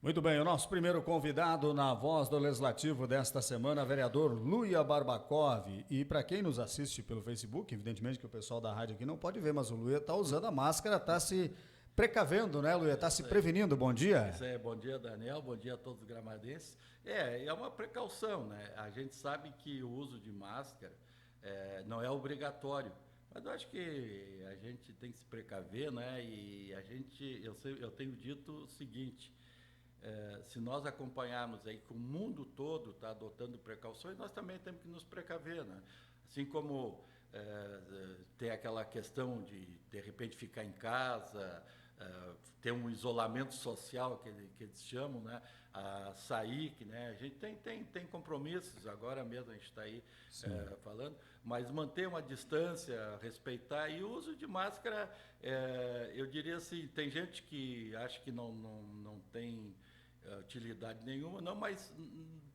Muito bem, o nosso primeiro convidado na Voz do Legislativo desta semana, vereador Luia Barbakov. E para quem nos assiste pelo Facebook, evidentemente que o pessoal da rádio aqui não pode ver, mas o Luia está usando a máscara, está se precavendo, né, Luia? Está se prevenindo. Bom dia. Isso é, bom dia, Daniel, bom dia a todos os gramadenses. É uma precaução, né? A gente sabe que o uso de máscara não é obrigatório, mas eu acho que a gente tem que se precaver, né? E eu tenho dito o seguinte: se nós acompanharmos aí que o mundo todo está adotando precauções, nós também temos que nos precaver, né? Assim como tem aquela questão de repente, ficar em casa, ter um isolamento social, que eles chamam, né? Sair, que, né? A gente tem compromissos, agora mesmo a gente está aí falando, mas manter uma distância, respeitar, e o uso de máscara, eu diria assim, tem gente que acha que não tem utilidade nenhuma, não, mas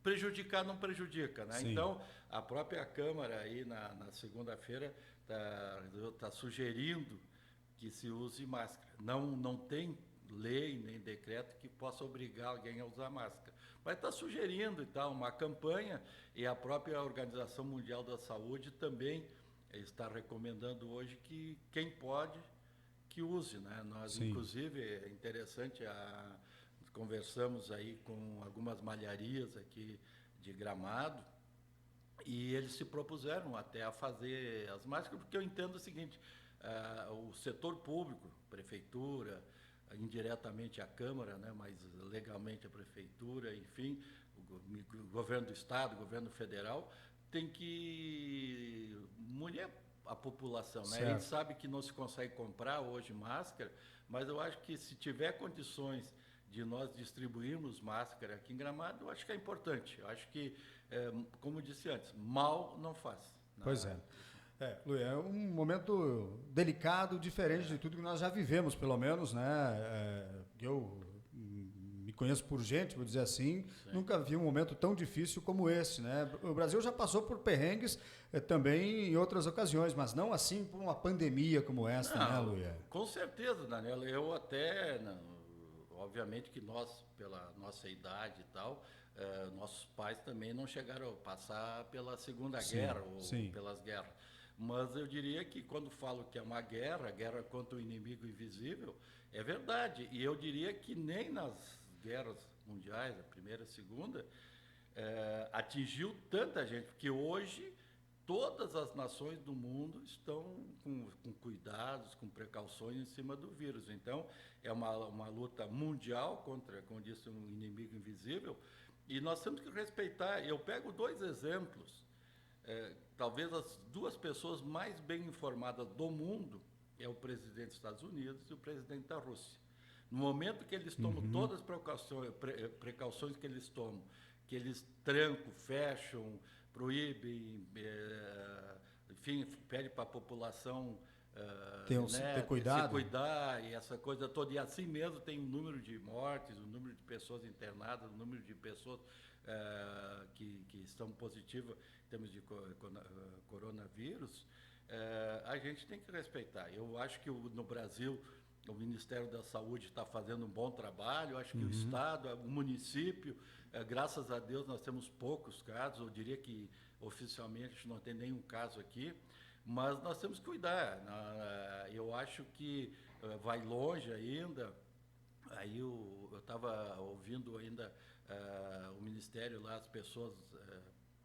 prejudicar não prejudica, né? Sim. Então, a própria Câmara aí na segunda-feira tá sugerindo que se use máscara. Não tem lei nem decreto que possa obrigar alguém a usar máscara, mas está sugerindo e tal uma campanha, e a própria Organização Mundial da Saúde também está recomendando hoje que quem pode que use, né? Nós, Sim. inclusive, é interessante, conversamos aí com algumas malharias aqui de Gramado, e eles se propuseram até a fazer as máscaras, porque eu entendo o seguinte: o setor público, prefeitura, indiretamente a Câmara, né, mas legalmente a prefeitura, enfim, o governo do Estado, o governo federal, tem que munir a população, né? A gente sabe que não se consegue comprar hoje máscara, mas eu acho que se tiver condições de nós distribuirmos máscara aqui em Gramado, eu acho que é importante. Eu acho que, como eu disse antes, mal não faz. Pois é. Luia, é um momento delicado, diferente de tudo que nós já vivemos, pelo menos, né? Eu me conheço por gente, vou dizer assim, nunca vi um momento tão difícil como esse, né? O Brasil já passou por perrengues também em outras ocasiões, mas não assim por uma pandemia como esta, né, Luia? Com certeza, Daniela. Eu até, obviamente que nós, pela nossa idade e tal, nossos pais também não chegaram a passar pela Segunda Guerra ou pelas guerras. Mas eu diria que quando falo que é uma guerra contra o inimigo invisível, é verdade. E eu diria que nem nas guerras mundiais, a primeira e a segunda, atingiu tanta gente, porque hoje todas as nações do mundo estão com cuidados, com precauções em cima do vírus. Então, é uma luta mundial contra, como disse, um inimigo invisível, e nós temos que respeitar. Eu pego dois exemplos. Talvez as duas pessoas mais bem informadas do mundo é o presidente dos Estados Unidos e o presidente da Rússia. No momento que eles tomam todas as precauções que eles tomam, que eles trancam, fecham, proíbem, enfim, pede para a população ter cuidado. se cuidar, e essa coisa toda. E assim mesmo tem o número de mortes, o número de pessoas internadas, o número de pessoas que estão positivas em termos de coronavírus, a gente tem que respeitar. Eu acho que no Brasil o Ministério da Saúde está fazendo um bom trabalho. Eu acho que o Estado, o município, graças a Deus nós temos poucos casos. Eu diria que oficialmente não tem nenhum caso aqui, mas nós temos que cuidar. Eu acho que vai longe ainda. Aí eu estava ouvindo ainda o Ministério lá, as pessoas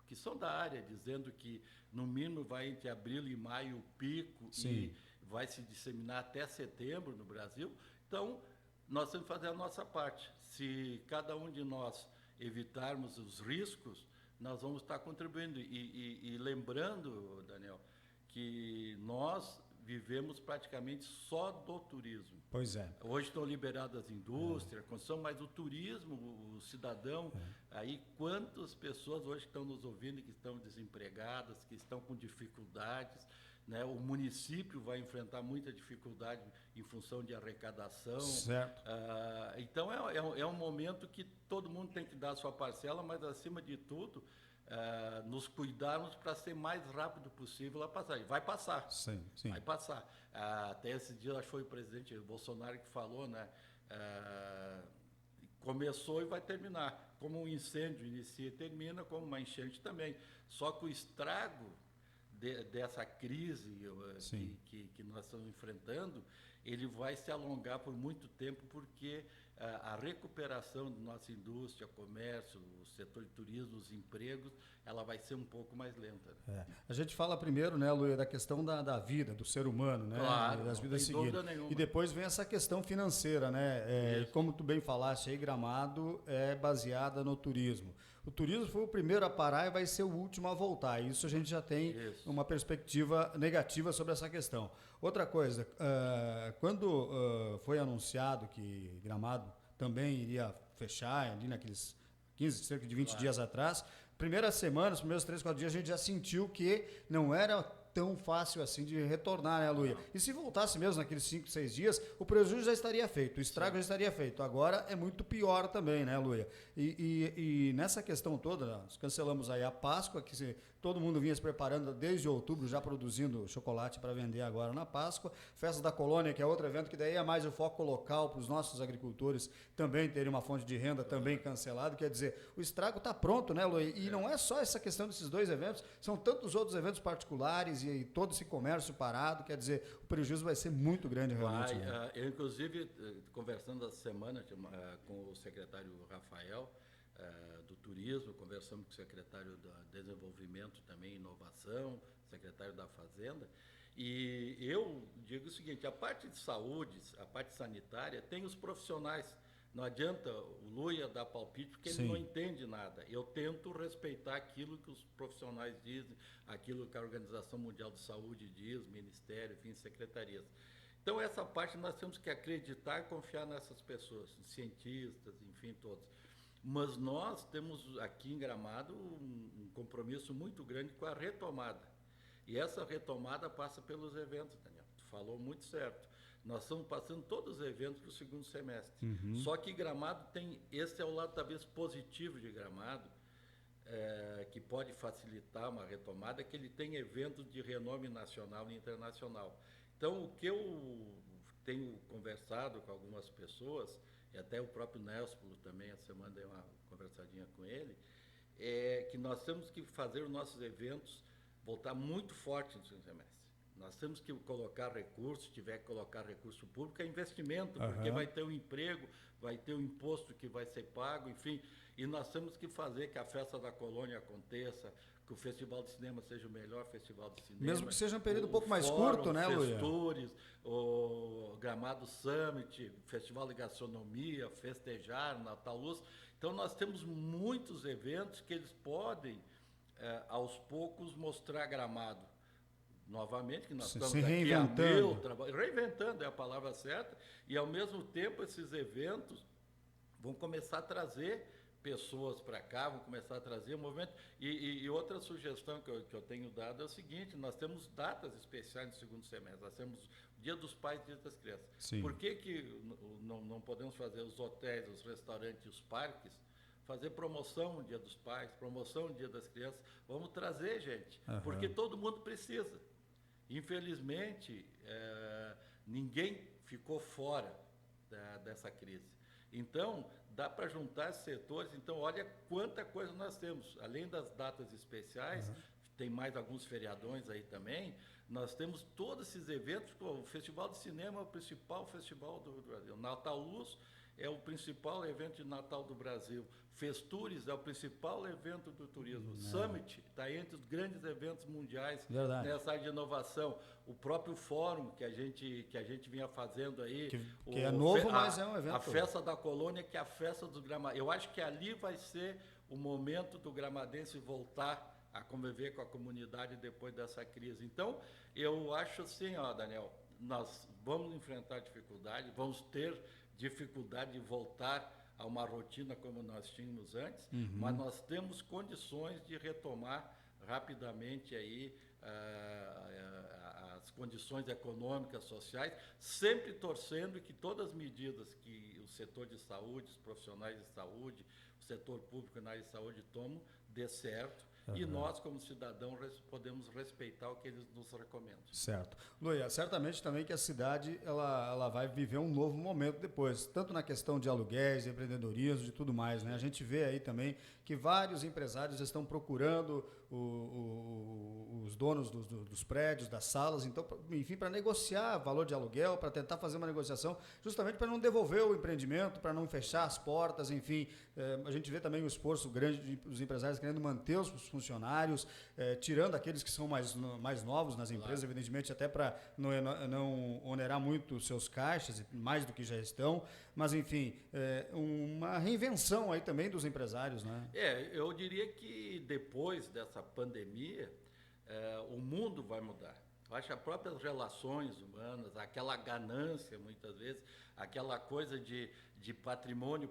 que são da área, dizendo que no mínimo vai entre abril e maio o pico. Sim. E vai se disseminar até setembro no Brasil. Então, nós temos que fazer a nossa parte. Se cada um de nós evitarmos os riscos, nós vamos estar contribuindo. E lembrando, Daniel, que nós vivemos praticamente só do turismo. Pois é. Hoje estão liberadas as indústrias, a construção, mas o turismo, o cidadão, aí quantas pessoas hoje estão nos ouvindo que estão desempregadas, que estão com dificuldades, né? O município vai enfrentar muita dificuldade em função de arrecadação. Certo. Então, é um momento que todo mundo tem que dar a sua parcela, mas, acima de tudo, nos cuidarmos para ser mais rápido possível a passagem. Vai passar. Sim. Vai passar. Até esse dia, acho que foi o presidente Bolsonaro que falou, né? começou e vai terminar. Como um incêndio inicia e termina, como uma enchente também. Só que o estrago dessa crise que nós estamos enfrentando, ele vai se alongar por muito tempo, porque a recuperação da nossa indústria, comércio, o setor de turismo, os empregos, ela vai ser um pouco mais lenta. A gente fala primeiro, né, Luia, da questão da vida, do ser humano, né? Claro, das vidas sem dúvida nenhuma. E depois vem essa questão financeira, né? Como tu bem falaste aí, Gramado é baseada no turismo. O turismo foi o primeiro a parar e vai ser o último a voltar. Isso a gente já tem uma perspectiva negativa sobre essa questão. Outra coisa, quando foi anunciado que Gramado também iria fechar, ali naqueles cerca de 20 dias atrás, primeira semana, os primeiros 3, 4 dias, a gente já sentiu que não era tão fácil assim de retornar, né, Luia? E se voltasse mesmo naqueles 5, 6 dias, o prejuízo já estaria feito, o estrago já estaria feito. Agora é muito pior também, né, Luia? E nessa questão toda, nós cancelamos aí a Páscoa, que todo mundo vinha se preparando desde outubro, já produzindo chocolate para vender agora na Páscoa. Festa da Colônia, que é outro evento que daí é mais o foco local para os nossos agricultores também terem uma fonte de renda também cancelado. Quer dizer, o estrago está pronto, né, Luia? E não é só essa questão desses 2 eventos, são tantos outros eventos particulares e todo esse comércio parado. Quer dizer, o prejuízo vai ser muito grande realmente. Eu, inclusive, conversando essa semana com o secretário Rafael, do Turismo, conversamos com o secretário do Desenvolvimento também, Inovação, secretário da Fazenda, e eu digo o seguinte: a parte de saúde, a parte sanitária, tem os profissionais. Não adianta o Luia dar palpite, porque ele não entende nada. Eu tento respeitar aquilo que os profissionais dizem, aquilo que a Organização Mundial de Saúde diz, Ministério, enfim, secretarias. Então, essa parte nós temos que acreditar e confiar nessas pessoas, cientistas, enfim, todos. Mas nós temos aqui em Gramado um compromisso muito grande com a retomada. E essa retomada passa pelos eventos, Daniel. Tu falou muito certo. Nós estamos passando todos os eventos para o segundo semestre. Só que Gramado tem... Esse é o lado, talvez, positivo de Gramado, que pode facilitar uma retomada, que ele tem eventos de renome nacional e internacional. Então, o que eu tenho conversado com algumas pessoas, e até o próprio Nélspolo também, essa semana dei uma conversadinha com ele, é que nós temos que fazer os nossos eventos voltar muito forte no segundo semestre. Nós temos que colocar recursos, se tiver que colocar recurso público, é investimento, porque vai ter um emprego, vai ter um imposto que vai ser pago, enfim, e nós temos que fazer que a Festa da Colônia aconteça, que o Festival de Cinema seja o melhor festival de cinema. Mesmo que seja um período um pouco mais curto, né, Luia? Festures, o Gramado Summit, Festival de Gastronomia, Festejar, Natal Luz. Então, nós temos muitos eventos que eles podem, aos poucos, mostrar Gramado. Novamente, que nós estamos aqui reinventando é a palavra certa, e, ao mesmo tempo, esses eventos vão começar a trazer pessoas para cá, vão começar a trazer movimento. E outra sugestão que eu tenho dado é o seguinte: nós temos datas especiais no segundo semestre. Nós temos o Dia dos Pais e Dia das Crianças. Sim. Por que não podemos fazer os hotéis, os restaurantes, os parques, fazer promoção no Dia dos Pais, promoção no Dia das Crianças? Vamos trazer, gente, porque todo mundo precisa. Infelizmente, ninguém ficou fora dessa crise. Então, dá para juntar esses setores. Então, olha quanta coisa nós temos. Além das datas especiais, tem mais alguns feriadões aí também. Nós temos todos esses eventos. O Festival de Cinema é o principal festival do Brasil. Natal Luz é o principal evento de Natal do Brasil. Festures é o principal evento do turismo. Summit está entre os grandes eventos mundiais nessa área de inovação. O próprio fórum que a gente vinha fazendo aí. Que é novo, mas é um evento. A Festa da Colônia, que é a festa dos gramadenses. Eu acho que ali vai ser o momento do gramadense voltar a conviver com a comunidade depois dessa crise. Então, eu acho assim, Daniel, nós vamos enfrentar dificuldade, vamos ter dificuldade de voltar a uma rotina como nós tínhamos antes, mas nós temos condições de retomar rapidamente aí as condições econômicas, sociais, sempre torcendo que todas as medidas que o setor de saúde, os profissionais de saúde, o setor público na área de saúde tomam, dê certo, e nós, como cidadão, podemos respeitar o que eles nos recomendam. Certo. Luia, certamente também que a cidade ela vai viver um novo momento depois, tanto na questão de aluguéis, de empreendedorismo, de tudo mais, né? A gente vê aí também que vários empresários estão procurando os donos dos prédios, das salas, então, enfim, para negociar valor de aluguel, para tentar fazer uma negociação, justamente para não devolver o empreendimento, para não fechar as portas, enfim. A gente vê também o esforço grande dos empresários querendo manter os funcionários, tirando aqueles que são mais novos nas empresas, claro, evidentemente, até para não onerar muito os seus caixas, mais do que já estão, mas, enfim, uma reinvenção aí também dos empresários, né? Eu diria que depois dessa pandemia, o mundo vai mudar. Eu acho que as próprias relações humanas, aquela ganância, muitas vezes, aquela coisa de patrimônio,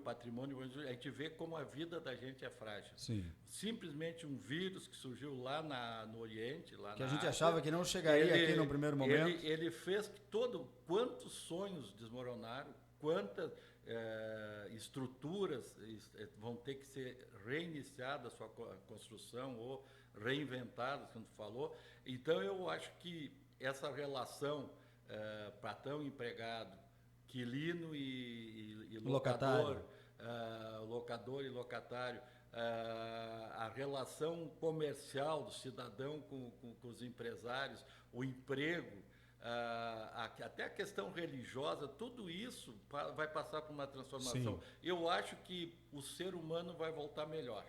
a gente vê como a vida da gente é frágil. Sim. Simplesmente um vírus que surgiu lá no Oriente, lá que na a gente Ásia, achava que não chegaria aqui no primeiro momento. Ele fez quantos sonhos desmoronaram, quantas estruturas vão ter que ser reiniciadas a sua construção ou reinventadas, como tu falou. Então, eu acho que essa relação patrão empregado, inquilino e locador, locador e locatário, a relação comercial do cidadão com os empresários, o emprego, até a questão religiosa, tudo isso vai passar por uma transformação. Sim. Eu acho que o ser humano vai voltar melhor,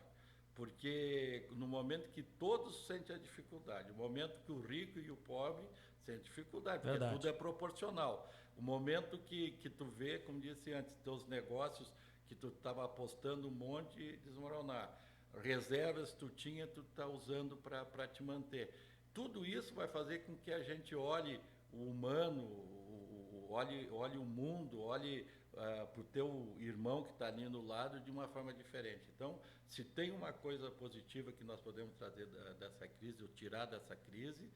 porque no momento que todos sentem a dificuldade, no momento que o rico e o pobre sentem dificuldade, porque verdade, tudo é proporcional. O momento que tu vê, como disse antes, teus negócios que tu estava apostando um monte e desmoronar, reservas tu tinha, tu está usando para te manter. Tudo isso vai fazer com que a gente olhe o humano, olhe o mundo, olhe para o teu irmão que está ali no lado de uma forma diferente. Então, se tem uma coisa positiva que nós podemos trazer dessa crise, ou tirar dessa crise,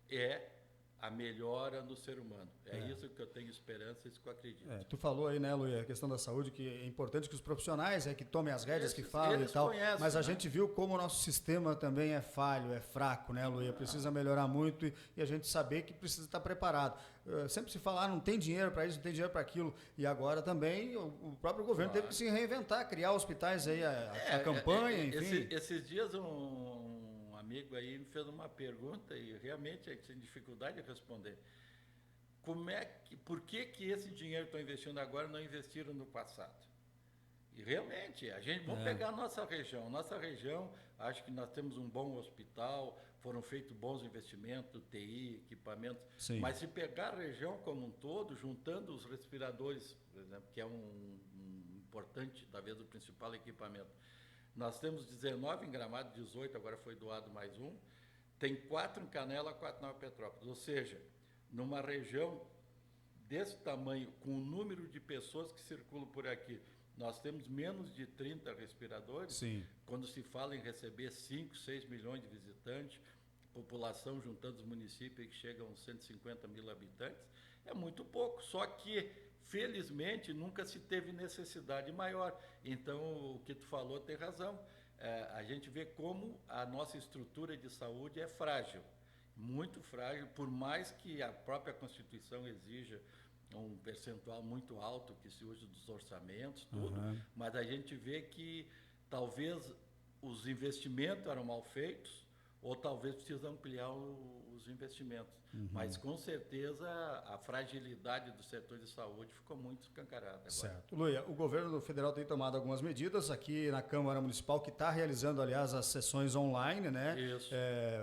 é a melhora no ser humano. É isso que eu tenho esperança, isso que eu acredito. Tu falou aí, né, Luia, a questão da saúde, que é importante que os profissionais que tomem as rédeas, que falem e tal, conhecem, mas a gente viu como o nosso sistema também é falho, é fraco, né, Luia? Precisa melhorar muito e a gente saber que precisa estar preparado. Sempre se fala, não tem dinheiro para isso, não tem dinheiro para aquilo, e agora também o próprio governo teve que se reinventar, criar hospítais aí, a campanha, enfim. Esses dias um amigo aí me fez uma pergunta e realmente a gente tem dificuldade de responder. Por que esse dinheiro que estão investindo agora não investiram no passado? E realmente, vamos pegar a nossa região. Nossa região, acho que nós temos um bom hospital, foram feitos bons investimentos, TI, equipamentos. Sim. Mas se pegar a região como um todo, juntando os respiradores, por exemplo, que é um importante, talvez o principal equipamento, nós temos 19 em Gramado, 18, agora foi doado mais um. Tem 4 em Canela, 4 em Nova Petrópolis. Ou seja, numa região desse tamanho, com o número de pessoas que circulam por aqui, nós temos menos de 30 respiradores. Sim. Quando se fala em receber 5, 6 milhões de visitantes, população juntando os municípios que chegam a uns 150 mil habitantes, é muito pouco. Só que, felizmente, nunca se teve necessidade maior. Então, o que tu falou tem razão. A gente vê como a nossa estrutura de saúde é frágil, muito frágil, por mais que a própria Constituição exija um percentual muito alto que se use dos orçamentos, tudo, mas a gente vê que talvez os investimentos eram mal feitos, ou talvez precisa ampliar os investimentos. Mas, com certeza, a fragilidade do setor de saúde ficou muito escancarada agora. Certo. Luia, o governo federal tem tomado algumas medidas aqui na Câmara Municipal, que está realizando, aliás, as sessões online, né? Isso.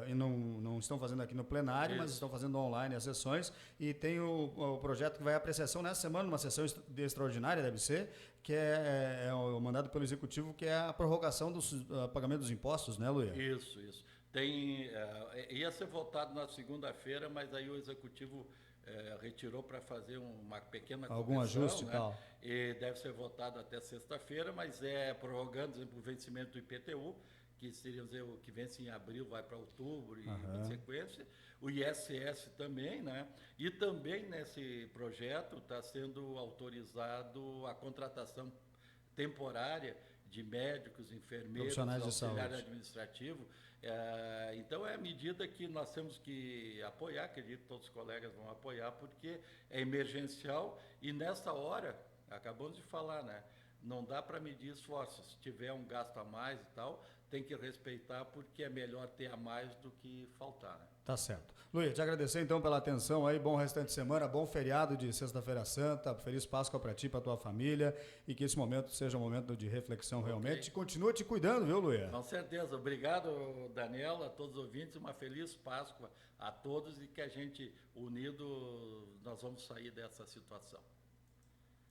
E não estão fazendo aqui no plenário, mas estão fazendo online as sessões. E tem o projeto que vai à apreciação nessa semana, uma sessão extraordinária, deve ser, que é mandado pelo Executivo, que é a prorrogação do pagamento dos impostos, né, Luia? Isso. Ia ser votado na segunda-feira, mas aí o Executivo retirou para fazer uma pequena correção. Algum ajuste, né? Tal. E deve ser votado até sexta-feira, mas prorrogando, por exemplo, o vencimento do IPTU, que seria dizer, o que vence em abril vai para outubro e em sequência. O ISS também, né? E também nesse projeto está sendo autorizado a contratação temporária de médicos, enfermeiros, profissionais de auxiliar saúde administrativo. Então, é a medida que nós temos que apoiar, acredito que todos os colegas vão apoiar, porque é emergencial e nessa hora, acabamos de falar, né? Não dá para medir esforços. Se tiver um gasto a mais e tal, tem que respeitar, porque é melhor ter a mais do que faltar, né? Tá certo. Luiz, te agradecer então pela atenção aí, bom restante de semana, bom feriado de Sexta-feira Santa, feliz Páscoa para ti, para tua família, e que esse momento seja um momento de reflexão realmente. E continua te cuidando, viu, Luiz? Com certeza. Obrigado, Daniela, a todos os ouvintes, uma feliz Páscoa a todos e que a gente, unido, nós vamos sair dessa situação.